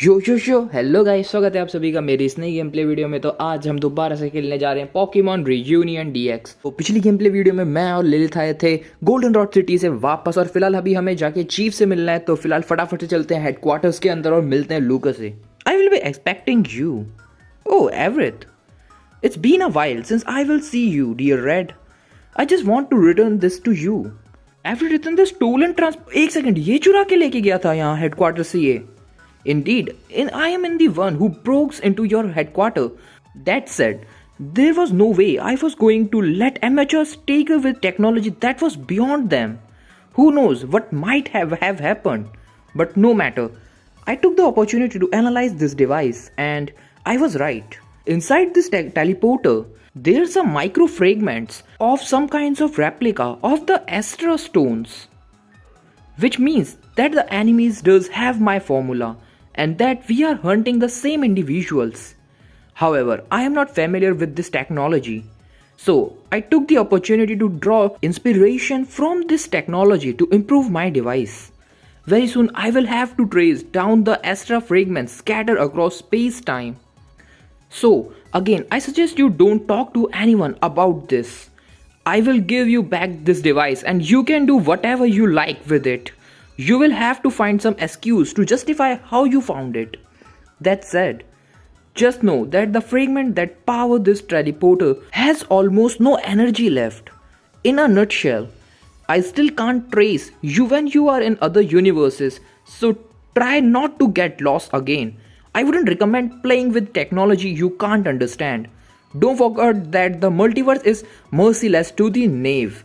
यो hello guys, स्वागत है आप सभी का मेरी इस नई गेम प्ले वीडियो में। तो आज हम दोबारा से खेलने जा रहे हैं पोकेमॉन रियूनियन डीएक्स। तो पिछली गेम प्ले वीडियो में मैं और लिलिथ आए थे गोल्डन रॉड सिटी से वापस, और फिलहाल अभी हमें जाके चीफ से मिलना है। तो फिलहाल फटाफट से चलते हैं हेडक्वार्टर्स के अंदर और मिलते हैं लूकस से। I will be expecting you. Oh Everett, it's been a while since I will see you dear Red. I just want to return this to you. Everett return this stolen transport. एक सेकंड, ये चुरा के लेके गया था यहाँ headquarter से ये। Indeed, I am the one who broke into your headquarters. That said, there was no way I was going to let amateurs take with technology that was beyond them. Who knows what might have happened? But no matter. I took the opportunity to analyze this device, and I was right. Inside this teleporter, there's some micro fragments of some kinds of replica of the Astra stones, which means that the enemies does have my formula and that we are hunting the same individuals. However, I am not familiar with this technology, so I took the opportunity to draw inspiration from this technology to improve my device. Very soon I will have to trace down the Astra fragments scattered across space-time. So again, I suggest you don't talk to anyone about this. I will give you back this device and you can do whatever you like with it. You will have to find some excuse to justify how you found it. That said, just know that the fragment that power this teleporter has almost no energy left. In a nutshell, I still can't trace you when you are in other universes, so try not to get lost again. I wouldn't recommend playing with technology you can't understand. Don't forget that the multiverse is merciless to the knave.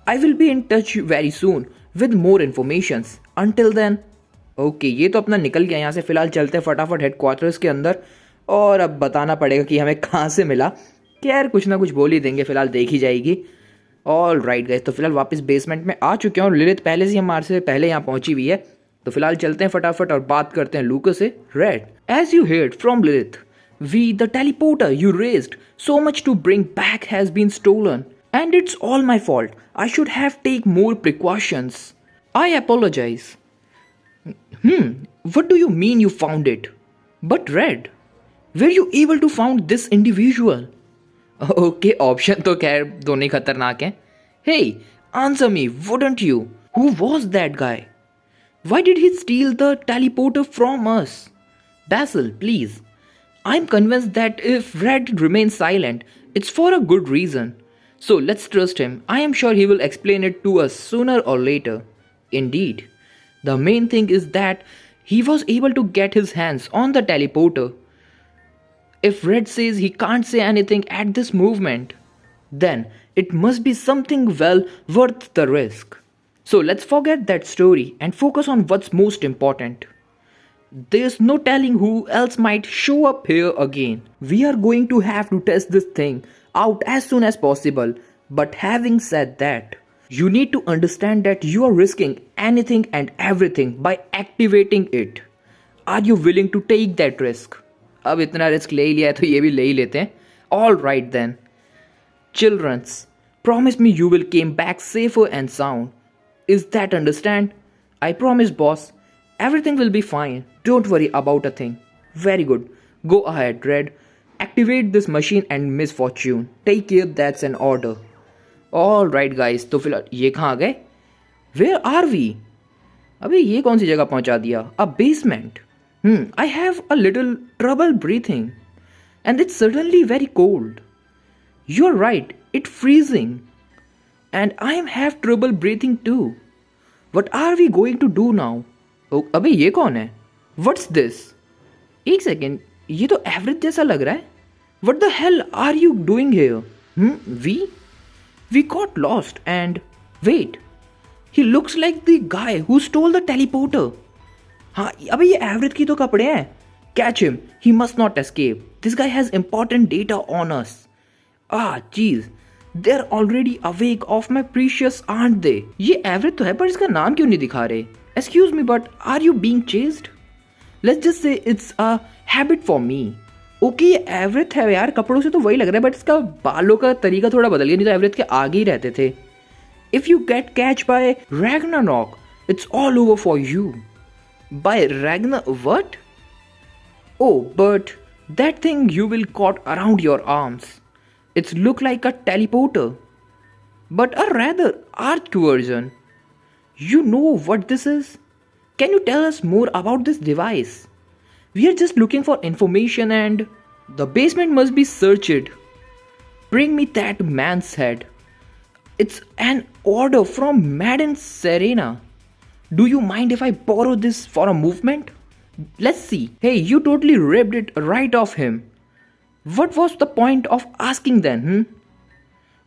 I will be in touch very soon with more informations. Until then, okay, ये तो अपना निकल गया यहाँ से। फिलहाल चलते हैं फटाफट हेडक्वार्टर्स के अंदर, और अब बताना पड़ेगा कि हमें कहाँ से मिला। खैर कुछ ना कुछ बोल ही देंगे, फिलहाल देखी जाएगी। ऑल राइट गाइस, तो फिलहाल वापस बेसमेंट में आ चुके हैं और लिलिथ पहले से हमारे से पहले यहाँ पहुंची हुई है। तो फिलहाल चलते हैं फटाफट और बात करते हैं लूकस से। Red, as you heard from Lilith, we the teleporter you raised so much to bring back has been stolen, and it's all my fault. I should have taken more precautions. I apologize. What do you mean you found it? But Red, were you able to find this individual? Okay, option तो खैर दोनों ही खतरनाक हैं. Hey, answer me, wouldn't you? Who was that guy? Why did he steal the teleporter from us? Basil, please. I'm convinced that if Red remains silent, it's for a good reason. So let's trust him. I am sure he will explain it to us sooner or later. Indeed. The main thing is that he was able to get his hands on the teleporter. If Red says he can't say anything at this movement, then it must be something well worth the risk. So let's forget that story and focus on what's most important. There's no telling who else might show up here again. We are going to have to test this thing out as soon as possible. But having said that, you need to understand that you are risking anything and everything by activating it. Are you willing to take that risk? अब इतना risk ले ही लिया है तो ये भी ले ही लेते हैं. All right then. Childrens, promise me you will came back safer and sound. Is that understand? I promise, boss. Everything will be fine. Don't worry about a thing. Very good. Go ahead, Red. Activate this machine and Miss Fortune. Take care, that's an order. Alright guys, तो फिलहाल ये कहाँ गए? Where are we? अबे ये कौन सी जगह पहुँचा दिया? A basement. I have a little trouble breathing. And it's certainly very cold. You're right, it's freezing. And I have trouble breathing too. What are we going to do now? अबे ये कौन है? What's this? एक second, ये तो average जैसा लग रहा है. What the hell are you doing here? We got lost and wait. He looks like the guy who stole the teleporter. हाँ, अबे ये एवरेज की तो कपड़े हैं. Catch him. He must not escape. This guy has important data on us. Jeez. They're already awake of my precious, aren't they? ये average तो है पर इसका नाम क्यों नहीं दिखा रहे? Excuse me, but are you being chased? Let's just say it's a habit for me. Okay, ये एवरेज है यार, कपड़ों से तो वही लग रहा है, बट इसका बालों का तरीका थोड़ा बदल गया, नहीं तो एवरेज के आगे ही रहते थे. If you get catch by Ragnarok, it's all over for you. By Ragnar what? Oh, but that thing you will caught around your arms. It's look like a teleporter, but a rather arched version. You know what this is? Can you tell us more about this device? We are just looking for information and the basement must be searched. Bring me that man's head. It's an order from Madame Serena. Do you mind if I borrow this for a movement? Let's see. Hey, you totally ripped it right off him. What was the point of asking then,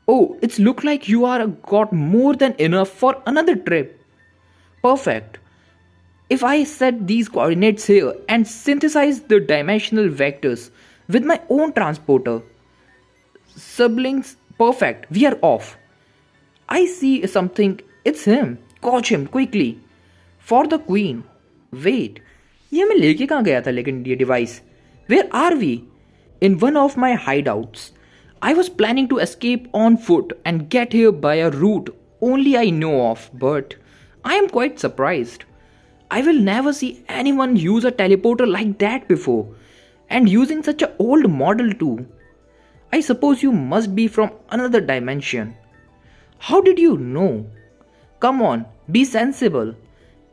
Oh, it's look like you are got more than enough for another trip. Perfect. If I set these coordinates here and synthesize the dimensional vectors with my own transporter, siblings, perfect, we are off. I see something, it's him. Catch him quickly. For the queen. Wait, ये मैं लेके कहाँ गया था लेकिन ये device? Where are we? In one of my hideouts. I was planning to escape on foot and get here by a route only I know of, but I am quite surprised. I will never see anyone use a teleporter like that before, and using such an old model too. I suppose you must be from another dimension. How did you know? Come on, be sensible.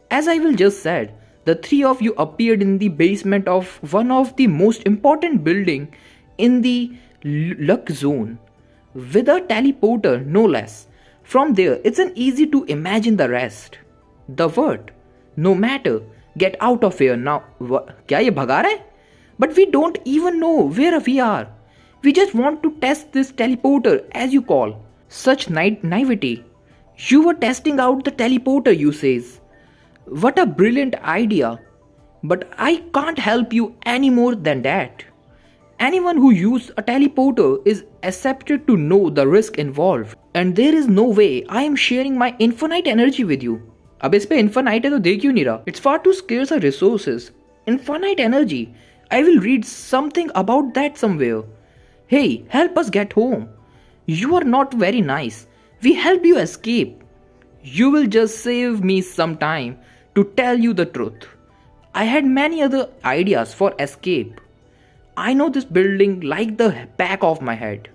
As I will just said, the three of you appeared in the basement of one of the most important building in the luck zone. With a teleporter, no less. From there, it's an easy to imagine the rest. The word. No matter. Get out of here now. क्या ये भगा रहा है? But we don't even know where we are. We just want to test this teleporter as you call. Such naivety. You were testing out the teleporter, you says. What a brilliant idea. But I can't help you any more than that. Anyone who uses a teleporter is accepted to know the risk involved. And there is no way I am sharing my infinite energy with you. अब इस पे infinite है तो दे क्यों नहीं रहा? It's far too scarce a resources. Infinite energy. I will read something about that somewhere. Hey, help us get home. You are not very nice. We help you escape. You will just save me some time to tell you the truth. I had many other ideas for escape. I know this building like the back of my head.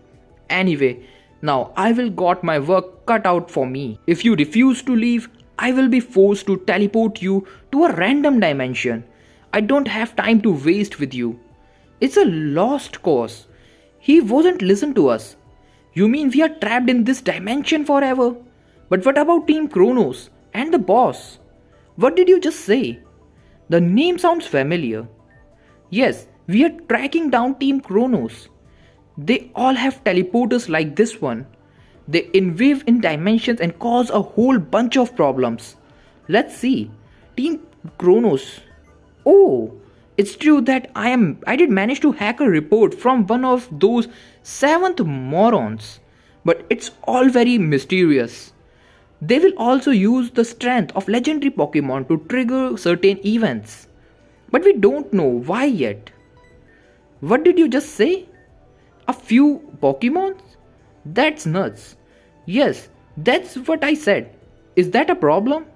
Anyway, now I will got my work cut out for me. If you refuse to leave, I will be forced to teleport you to a random dimension. I don't have time to waste with you. It's a lost cause. He wasn't listen to us. You mean we are trapped in this dimension forever? But what about Team Kronos and the boss? What did you just say? The name sounds familiar. Yes, we are tracking down Team Kronos. They all have teleporters like this one. They invade in dimensions and cause a whole bunch of problems. Let's see. Team Kronos. Oh, it's true that I did manage to hack a report from one of those seventh morons. But it's all very mysterious. They will also use the strength of legendary Pokemon to trigger certain events. But we don't know why yet. What did you just say? A few Pokemons? That's nuts. Yes, that's what I said. Is that a problem?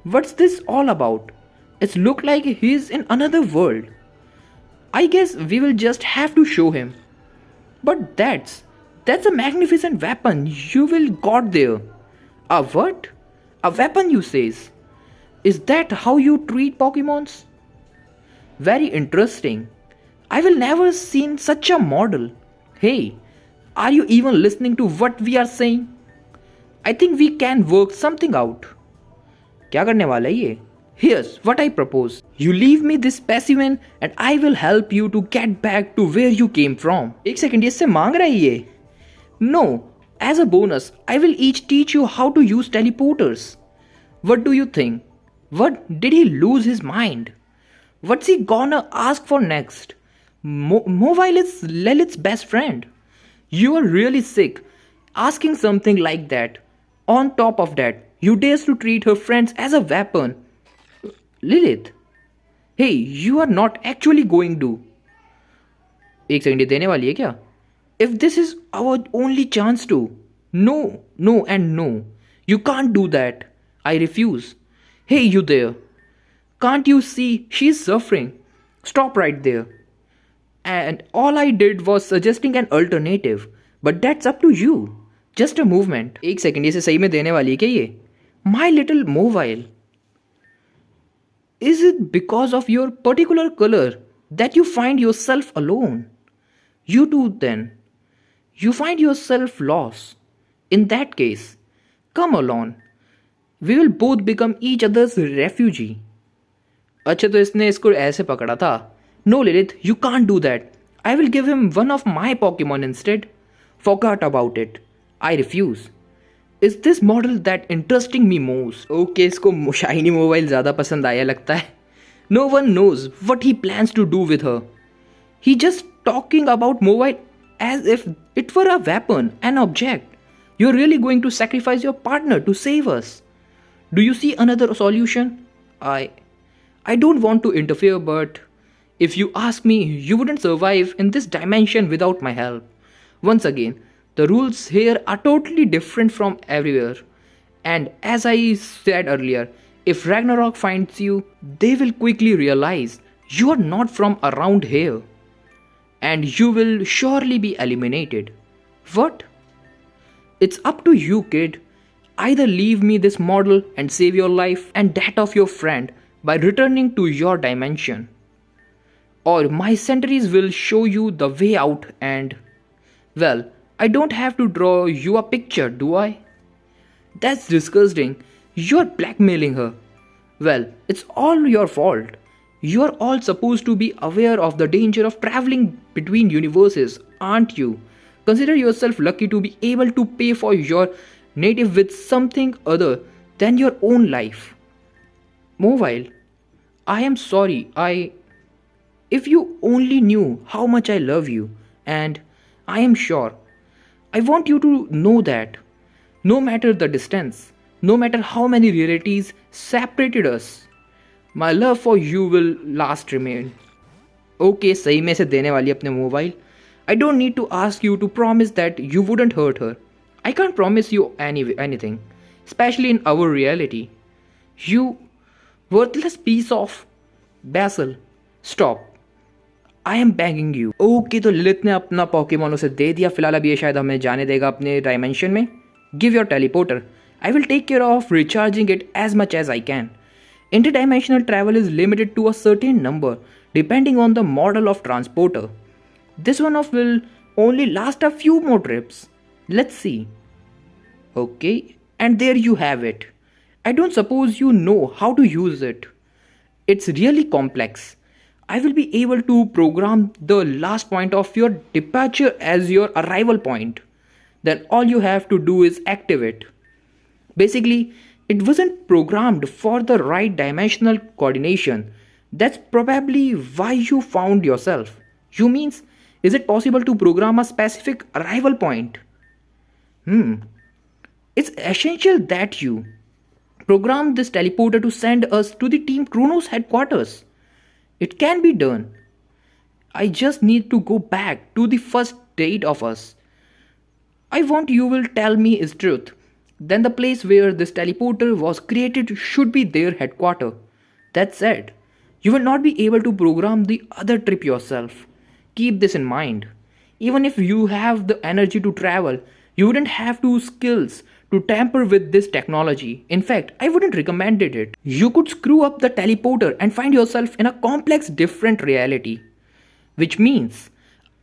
What's this all about? It looks like he's in another world. I guess we will just have to show him. But that's a magnificent weapon you will got there. A what? A weapon, you says. Is that how you treat Pokemons? Very interesting. I will never seen such a model. Hey, are you even listening to what we are saying? I think we can work something out. क्या करने वाला है ये? Here's what I propose. You leave me this specimen and I will help you to get back to where you came from. एक सेकंड ये इससे मांग रहा है ये? No, as a bonus, I will each teach you how to use teleporters. What do you think? What did he lose his mind? What's he gonna ask for next? Mawile is Lilith's best friend. You are really sick asking something like that. On top of that, you dare to treat her friends as a weapon. Lilith, hey, you are not actually going to. एक सेकंड ये देने वाली है क्या? If this is our only chance to. No, no and no. You can't do that. I refuse. Hey, you there. Can't you see she's suffering? Stop right there. And all I did was suggesting an alternative. But that's up to you. Just a movement. एक सेकंड, ये से सही में देने वाली है क्या ये? My little mobile. Is it because of your particular color that you find yourself alone? You too then. You find yourself lost. In that case, come along. We will both become each other's refugee. अच्छा तो इसने इसको ऐसे पकड़ा था. No Lilith, you can't do that. I will give him one of my Pokemon instead. Forgot about it. I refuse. Is this model that interesting me most? Okay, इसको shiny mobile ज़्यादा पसंद आया लगता है. No one knows what he plans to do with her. He just talking about mobile as if it were a weapon, an object. You're really going to sacrifice your partner to save us. Do you see another solution? I don't want to interfere, but if you ask me, you wouldn't survive in this dimension without my help. Once again, the rules here are totally different from everywhere. And as I said earlier, if Ragnarok finds you, they will quickly realize you are not from around here. And you will surely be eliminated. What? It's up to you, kid. Either leave me this model and save your life and that of your friend by returning to your dimension. Or my sentries will show you the way out and... Well, I don't have to draw you a picture, do I? That's disgusting. You're blackmailing her. Well, it's all your fault. You're all supposed to be aware of the danger of traveling between universes, aren't you? Consider yourself lucky to be able to pay for your native with something other than your own life. Mawile, I am sorry. If you only knew how much I love you, and I am sure, I want you to know that no matter the distance, no matter how many realities separated us, my love for you will last remain. Okay, सही में से देने वाली अपने mobile. I don't need to ask you to promise that you wouldn't hurt her. I can't promise you anything, especially in our reality. You worthless piece of basil. Stop. I am begging you. Okay, तो Lilith ने अपना Pokémon उसे दे दिया. फिलहाल अब ये शायद हमें जाने देगा अपने डायमेंशन में. Give your teleporter. I will take care of recharging it as much as I can. Interdimensional travel is limited to a certain number depending on the model of transporter. This one off will only last a few more trips. Let's see. Okay, and there you have it. I don't suppose you know how to use it. It's really complex. I will be able to program the last point of your departure as your arrival point. Then all you have to do is activate. Basically, it wasn't programmed for the right dimensional coordination. That's probably why you found yourself. You means, is it possible to program a specific arrival point? It's essential that you program this teleporter to send us to the Team Chronos headquarters. It can be done. I just need to go back to the first date of us. I want you will tell me is truth. Then the place where this teleporter was created should be their headquarters. That's it. You will not be able to program the other trip yourself. Keep this in mind. Even if you have the energy to travel, you wouldn't have two skills to tamper with this technology. In fact, I wouldn't recommend it. You could screw up the teleporter and find yourself in a complex different reality. Which means,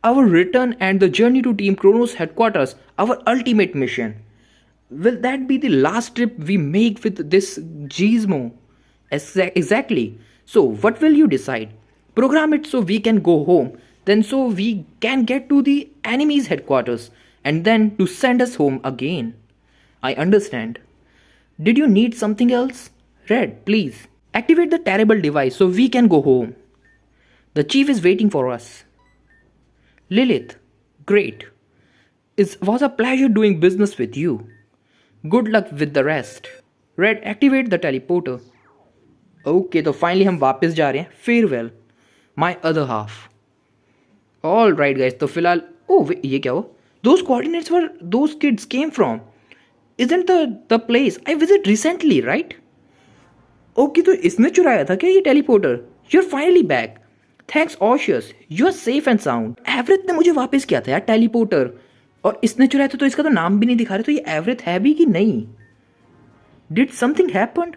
our return and the journey to Team Chronos headquarters, our ultimate mission. Will that be the last trip we make with this Gizmo? Exactly. So what will you decide? Program it so we can go home, then so we can get to the enemy's headquarters, and then to send us home again. I understand. Did you need something else? Red, please. Activate the terrible device so we can go home. The chief is waiting for us. Lilith, great. It was a pleasure doing business with you. Good luck with the rest. Red, activate the teleporter. Okay, तो finally हम वापस जा रहे हैं. Farewell, my other half. Alright guys, तो फिलहाल wait, ये क्या हुआ? Those coordinates were those kids came from. Isn't the place I visited recently, right? Okay, तो इसने चुराया था क्या ये teleporter? You're finally back. Thanks Ocius, you are safe and sound. Everett ने मुझे वापस किया था यार टेलीपोर्टर, और इसने चुराया था तो इसका तो नाम भी नहीं दिखा रहे, तो ये एवरेथ है भी कि नहीं? Did something happen?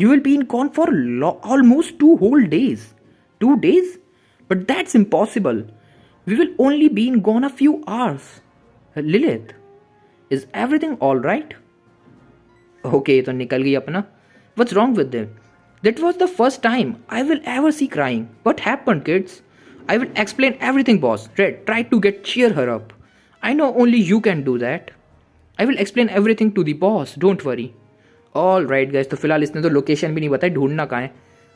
You will be in gone for almost 2 whole days. 2 days? But that's impossible. We will only be in gone a few hours. Lilith, is everything all right? Okay, तो निकल गई अपना. What's wrong with them? That was the first time I will ever see crying. What happened, kids? I will explain everything, boss. Red, try to cheer her up. I know only you can do that. I will explain everything to the boss. Don't worry. All right, guys. तो फिलहाल इसने तो location भी नहीं बताई, ढूंढना कहाँ है.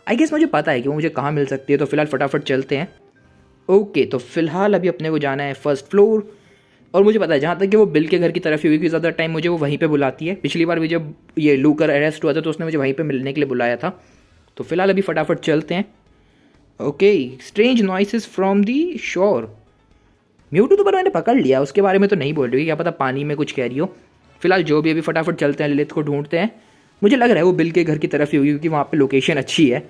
आई गेस मुझे पता है कि वो मुझे कहाँ मिल सकती है, तो फिलहाल फटाफट चलते हैं. ओके, तो फिलहाल अभी अपने को जाना है फर्स्ट फ्लोर. और मुझे पता है जहाँ तक कि वो बिल के घर की तरफ ही हुई, क्योंकि ज़्यादा टाइम मुझे वो वहीं पे बुलाती है. पिछली बार भी जब ये लूकर अरेस्ट हुआ था तो उसने मुझे वहीं पे मिलने के लिए बुलाया था. तो फिलहाल अभी फटाफट चलते हैं. Okay, strange noises from the शोर. म्यूटू तो पर मैंने पकड़ लिया, उसके बारे में तो नहीं बोल रही, क्या पता पानी में कुछ कह रही हो. फिलहाल जो भी अभी फटाफट चलते हैं, लिलिथ को ढूंढते हैं. मुझे लग रहा है वो बिल के घर की तरफ ही होगी, क्योंकि वहाँ पे लोकेशन अच्छी है.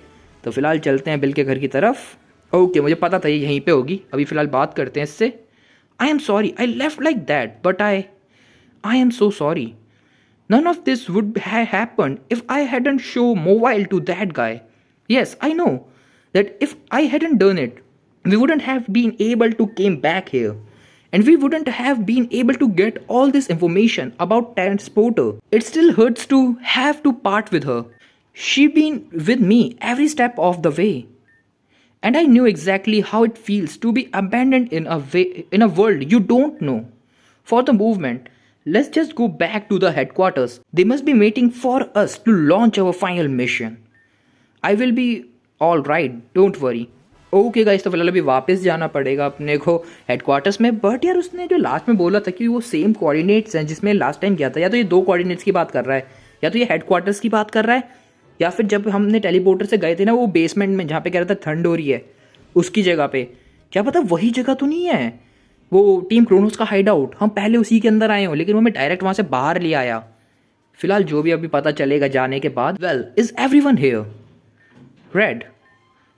तो फिलहाल चलते हैं बिल के घर की तरफ. ओके, मुझे पता था ये यहीं पे होगी. अभी फिलहाल बात करते हैं इससे. I am sorry I left like that, but I am so sorry. None of this would have happened if I hadn't shown Mawile to that guy. Yes, I know that if I hadn't done it, we wouldn't have been able to came back here. And we wouldn't have been able to get all this information about Transporter. It still hurts to have to part with her. She been with me every step of the way. And I knew exactly how it feels to be abandoned in a world you don't know. For the movement, let's just go back to the headquarters. They must be waiting for us to launch our final mission. I will be all right, don't worry. Okay guys, तो फिलहाल अभी वापस जाना पड़ेगा अपने को headquarters में. But यार उसने जो लास्ट में बोला था कि वो सेम कोऑर्डिनेट्स हैं जिसमें लास्ट टाइम गया था, या तो ये 2 कोऑर्डिनेट्स की बात कर रहा है, या तो ये हेडक्वार्टर्स की बात कर रहा है, या फिर जब हमने टेलीपोर्टर से गए थे ना वो बेसमेंट में जहाँ पे कह रहा था ठंड हो रही है, उसकी जगह पे. क्या पता वही जगह तो नहीं है वो टीम क्रोनोस का हाइड आउट, हम पहले उसी के अंदर आए हों, लेकिन वो मैं डायरेक्ट वहाँ से बाहर ले आया. फिलहाल जो भी अभी पता चलेगा जाने के बाद. Well, is everyone here? Red,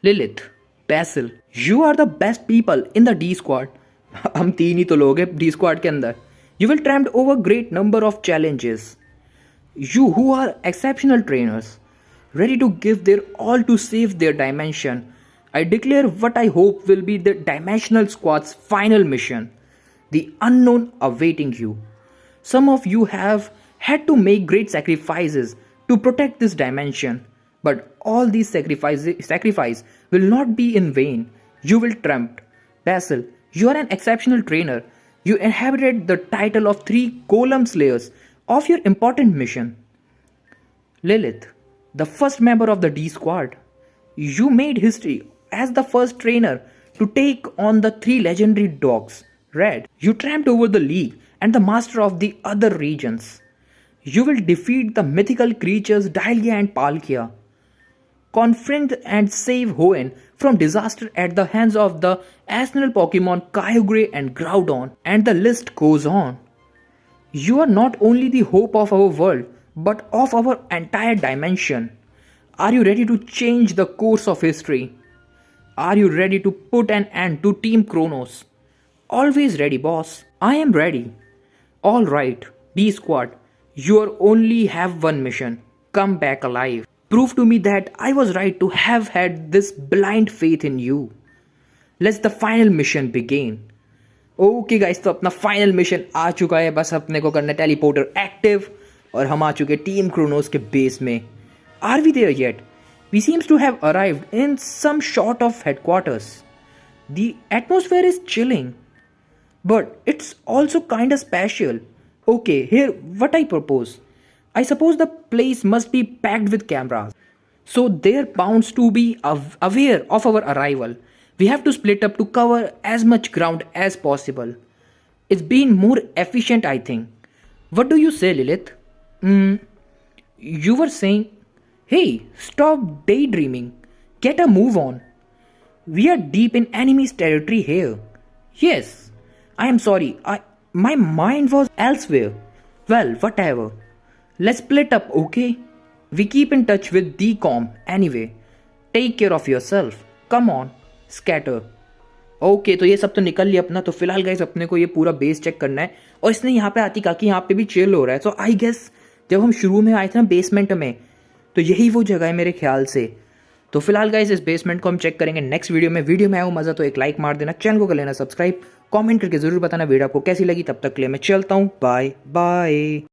Lilith, Basil, you are the best people in the D squad. हम 3 ही तो लोग हैं डी स्क्वाड के अंदर. You will tramped over great number of challenges. You who are exceptional trainers, ready to give their all to save their dimension. I declare what I hope will be the Dimensional Squad's final mission, the unknown awaiting you. Some of you have had to make great sacrifices to protect this dimension, but all these sacrifice will not be in vain. You will triumph. Basil, you are an exceptional trainer. You inherited the title of 3 Golem Slayers of your important mission. Lilith, the first member of the D Squad, you made history as the first trainer to take on the 3 legendary dogs. Red, you tramped over the League and the master of the other regions. You will defeat the mythical creatures Dahlia and Palkia, confront and save Hoenn from disaster at the hands of the arsenal Pokemon Kyogre and Groudon, and the list goes on. You are not only the hope of our world, but of our entire dimension. Are you ready to change the course of history? Are you ready to put an end to Team Kronos? Always ready, boss. I am ready. All right, D Squad, you only have one mission. Come back alive. Prove to me that I was right to have had this blind faith in you. Let's the final mission begin. Okay guys, तो अपना final mission आ चुका है. बस अपने को करना है teleporter active, और हम आ चुके टीम क्रोनोस के बेस में. Are we there yet? We seems to have arrived in some sort of headquarters. The atmosphere is chilling, but it's also kind of special. Okay, here what I propose. I suppose the place must be packed with cameras, so they're bound to be aware of our arrival. We have to split up to cover as much ground as possible. It's been more efficient, I think. What do you say, Lilith? You were saying, hey, stop daydreaming. Get a move on. We are deep in enemy's territory here. Yes, I am sorry. My mind was elsewhere. Well, whatever. Let's split up, okay? We keep in touch with DCOM anyway. Take care of yourself. Come on. Scatter. Okay, तो ये सब तो निकल लिया अपना। तो फिलहाल guys अपने को ये पूरा बेस चेक करना है। और इसने यहाँ पे आती काकी यहाँ पे भी चिल हो रहा है। तो आई गेस जब हम शुरू में आए थे ना बेसमेंट में, तो यही वो जगह है मेरे ख्याल से। तो फिलहाल गाइस इस बेसमेंट को हम चेक करेंगे नेक्स्ट वीडियो में आया हो मज़ा तो एक लाइक मार देना, चैनल को कर लेना सब्सक्राइब, कमेंट करके जरूर बताना वीडियो आपको कैसी लगी। तब तक के लिए मैं चलता हूँ, बाय बाय।